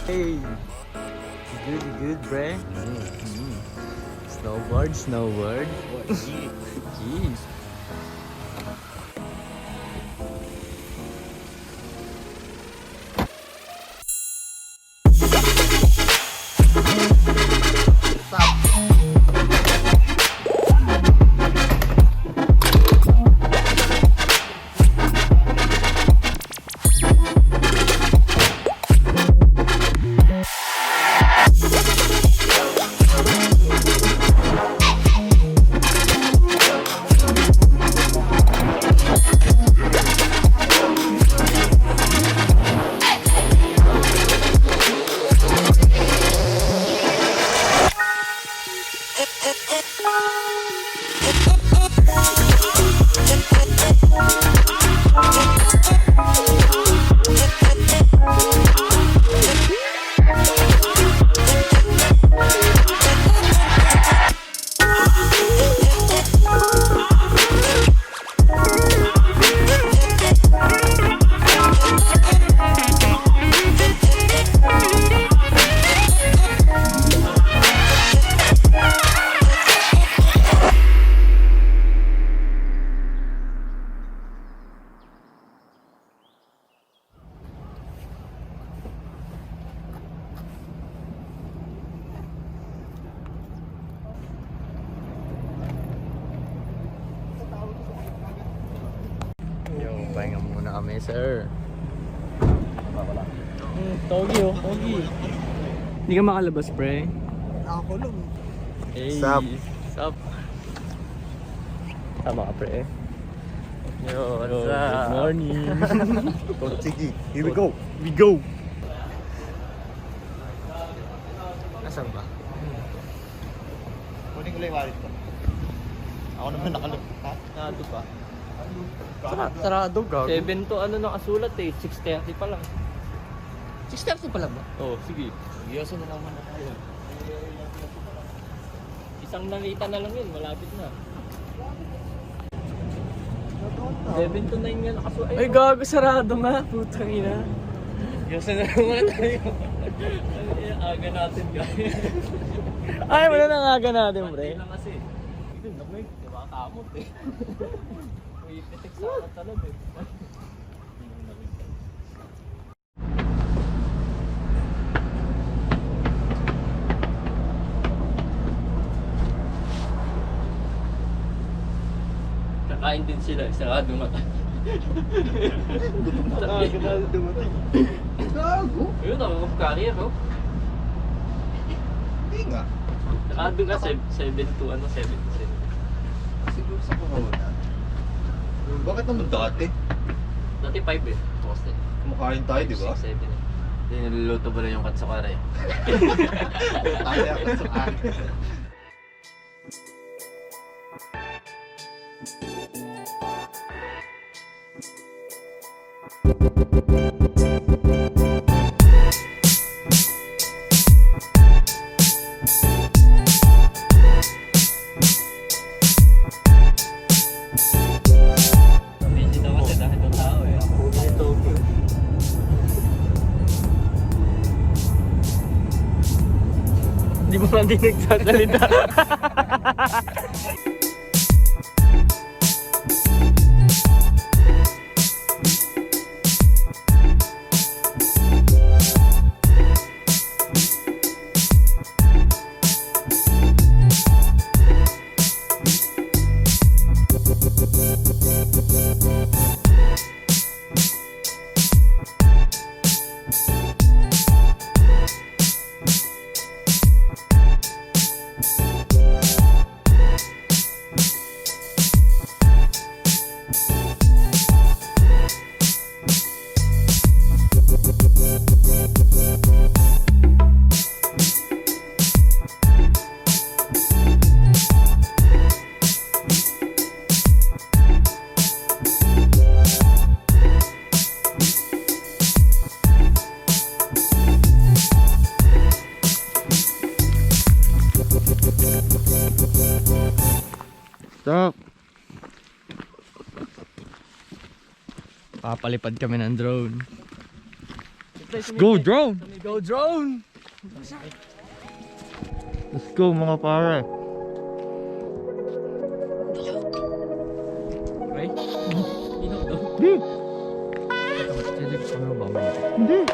Hey, good, bre. Snowboard. Jeez. Pahinga muna kami, sir. Togi. Hindi ka makalabas, pre. Ako lang. Hey, Sup? Tama ka, pre. Yo, what's up? Good morning. Sige, here we go. Nasaan ba? Kunin ko lang yung wallet ko. Ako naman nakalap. Ha? Nado pa. Sarado, gago. 7 to ano nakasulat eh, 6:30 pa lang. 6:30 pa lang ba? Oh, sige. Iyoso na naman na tayo. Isang nalita na lang yun, malapit na. 7 to 9 nga nakasulat. Ay, gago, sarado nga. Putang ina. Yosan na naman tayo. Aga natin guys. Ay, wala nang aga natin, pre. Hindi lang kasi. Ito, naku eh. Makakamot eh. May pitik sa katalad eh. Kakain din sila. Sarado nga. Aga na dumating. Gago? Ayun, nakakapcarrier oh. Hindi nga. Sarado nga 7 to 7. Siguro sa corona. Bakit naman dati? Dati 5 eh. Poste. Kumakain tayo, di ba? 6, 7 eh. Hindi, niluluto ba lang yung katsukara eh? Tayo ako sa akin. Busy daw kasi dahil itong tao eh. Hindi mo man din nagsasalita. Stop. Papalipad kami ng drone. Go drone! Go drone! Let's go mga pare. Okay? Ino daw. Hindi! Ano ba mo? Hindi!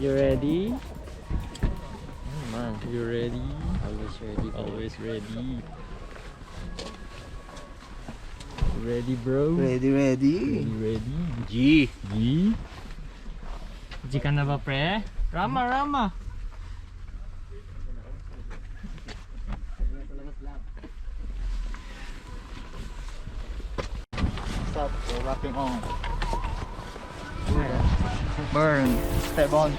You ready? Man, You ready? always ready. Always ready. Ready, bro? Ready. Ready? G. G? G ka na ba, pre? Rama! Stop, we're wrapping on. Burn. Step on.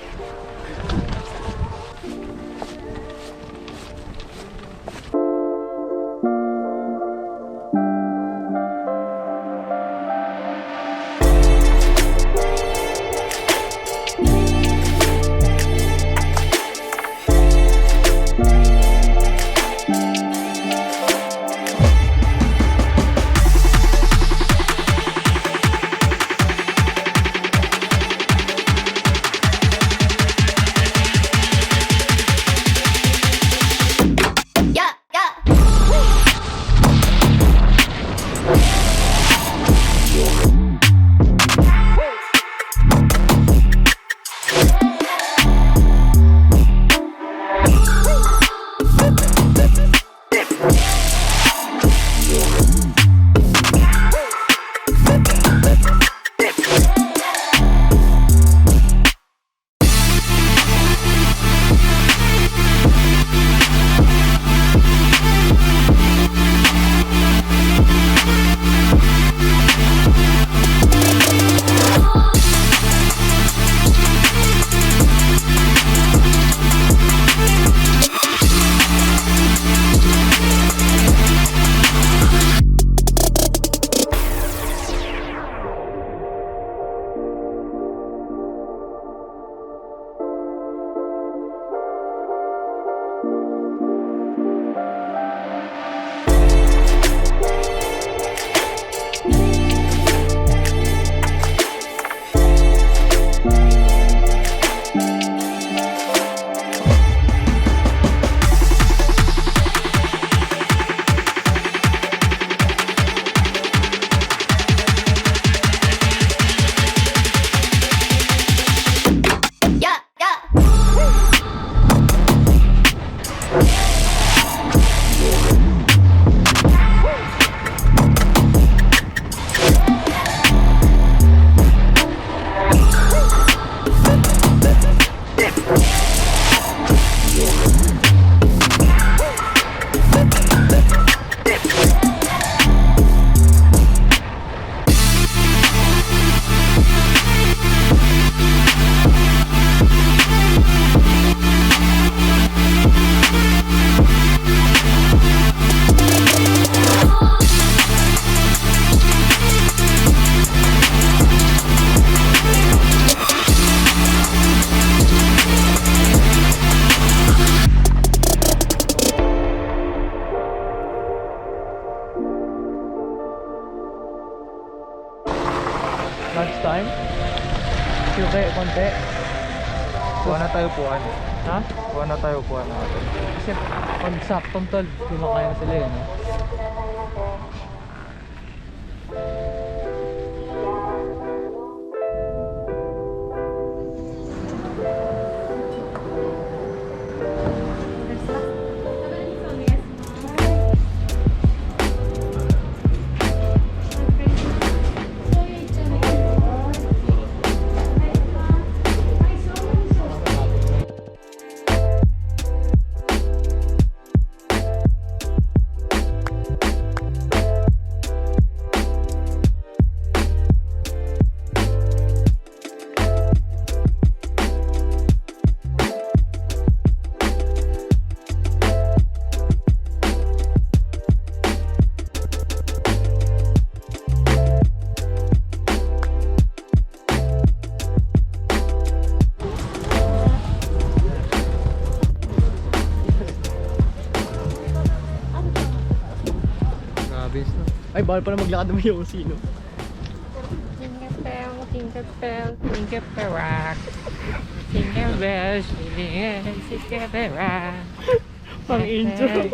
Kuha na tayo puan. Ha? Kuha na tayo puan natin. Kasi pag saktong tol, kumakain na sila yun. No? Ay, bawal pa na maglakad naman yung sino. Jingle bell, jingle bell, jingle bell rock. Jingle bells, jingle bell rock. Pang intro.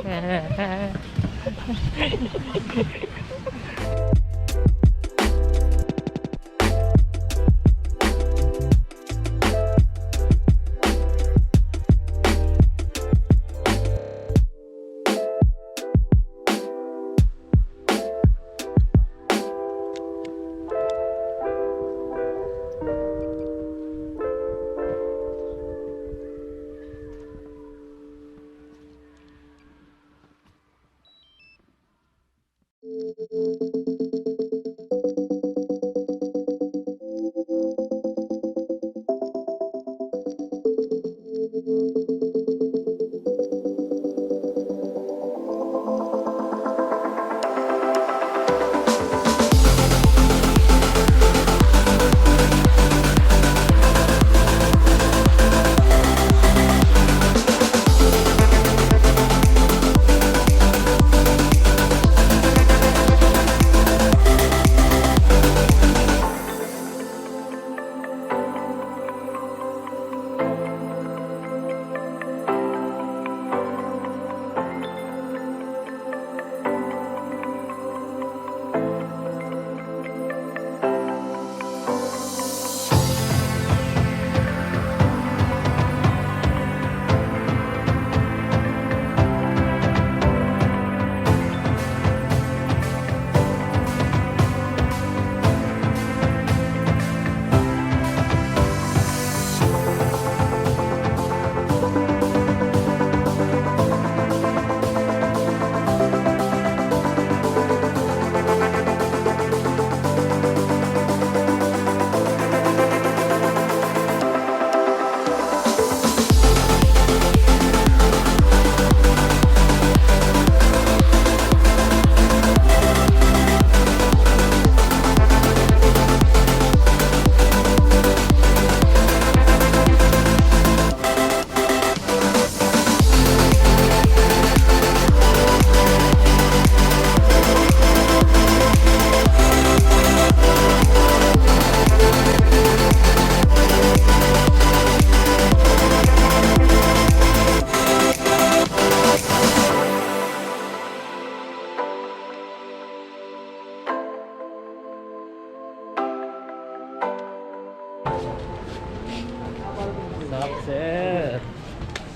Success!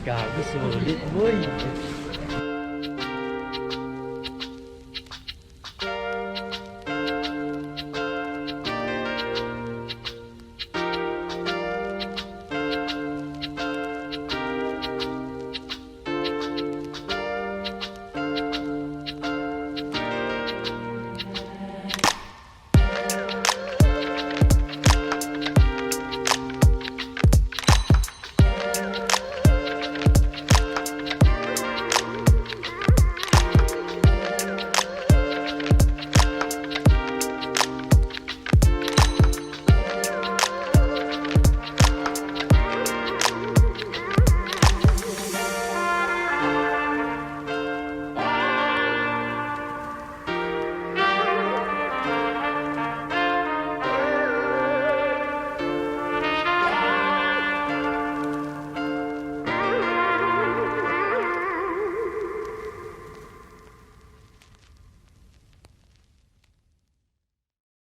Gago, sulit boy!